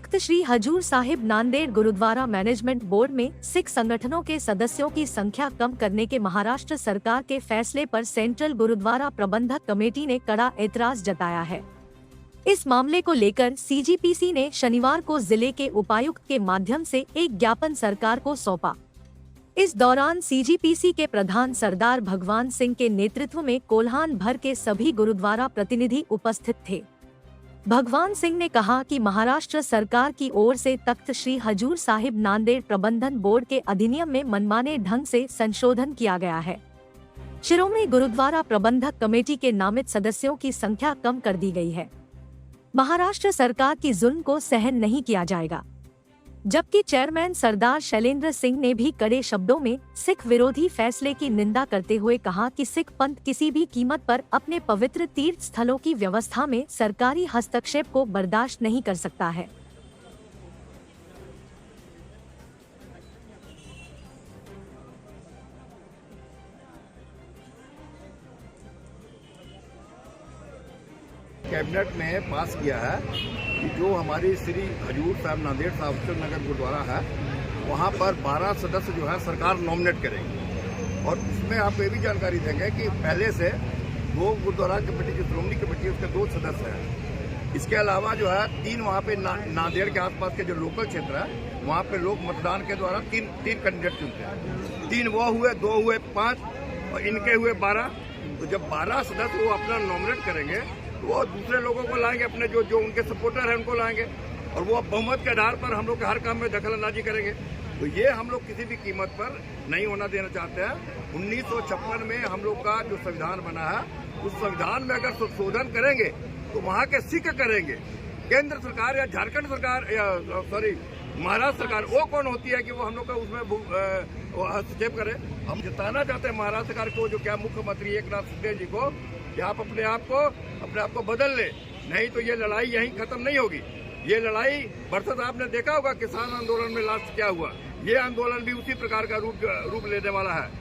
तख्त Shri Hazur Sahib Nanded gurdwara management board में सिख संगठनों के सदस्यों की संख्या कम करने के महाराष्ट्र सरकार के फैसले पर सेंट्रल गुरुद्वारा प्रबंधक कमेटी ने कड़ा एतराज जताया है। इस मामले को लेकर सीजीपीसी ने शनिवार को जिले के उपायुक्त के माध्यम से एक ज्ञापन सरकार को सौंपा। इस दौरान सीजीपीसी के प्रधान सरदार भगवान सिंह के नेतृत्व में कोल्हान भर के सभी गुरुद्वारा प्रतिनिधि उपस्थित थे। भगवान सिंह ने कहा कि महाराष्ट्र सरकार की ओर से तख्त श्री हजूर साहिब नांदेड़ प्रबंधन बोर्ड के अधिनियम में मनमाने ढंग से संशोधन किया गया है। शिरोमणि गुरुद्वारा प्रबंधक कमेटी के नामित सदस्यों की संख्या कम कर दी गई है। महाराष्ट्र सरकार की जुल्म को सहन नहीं किया जाएगा। जबकि चेयरमैन सरदार शैलेंद्र सिंह ने भी कड़े शब्दों में सिख विरोधी फैसले की निंदा करते हुए कहा कि सिख पंथ किसी भी कीमत पर अपने पवित्र तीर्थ स्थलों की व्यवस्था में सरकारी हस्तक्षेप को बर्दाश्त नहीं कर सकता है। कैबिनेट ने पास किया है कि जो हमारी श्री हजूर साहिब नांदेड़ साहिब नगर गुरुद्वारा है वहाँ पर 12 सदस्य जो है सरकार नॉमिनेट करेगी। और इसमें आपको ये भी जानकारी देंगे कि पहले से 2 गुरुद्वारा कमेटी की श्रोमणी कमेटी उसके 2 सदस्य हैं। इसके अलावा जो है 3 वहाँ पे नांदेड़ के आसपास के जो लोकल क्षेत्र है वहाँ पे लोग मतदान के द्वारा 3 कैंडिडेट चुनते हैं। 3 वो हुए, 2 हुए 5 और इनके हुए 12। तो जब 12 सदस्य वो अपना नॉमिनेट करेंगे वो दूसरे लोगों को लाएंगे, अपने जो उनके सपोर्टर हैं उनको लाएंगे और वो बहुमत के आधार पर हम लोग हर काम में दखलंदाजी करेंगे। तो ये हम लोग किसी भी कीमत पर नहीं होना देना चाहते हैं। 1956 में हम लोग का जो संविधान बना है उस संविधान में अगर संशोधन करेंगे तो वहाँ के सिख करेंगे। केंद्र सरकार या झारखंड सरकार या महाराष्ट्र सरकार वो कौन होती है कि वो हम लोग का उसमें हस्तक्षेप करे। हम जिताना चाहते हैं महाराष्ट्र सरकार को, जो क्या मुख्यमंत्री एकनाथ शिंदे जी को, कि आप अपने आप को बदल ले, नहीं तो ये लड़ाई यहीं खत्म नहीं होगी। ये लड़ाई बरसत आपने देखा होगा किसान आंदोलन में लास्ट क्या हुआ। ये आंदोलन भी उसी प्रकार का रूप लेने वाला है।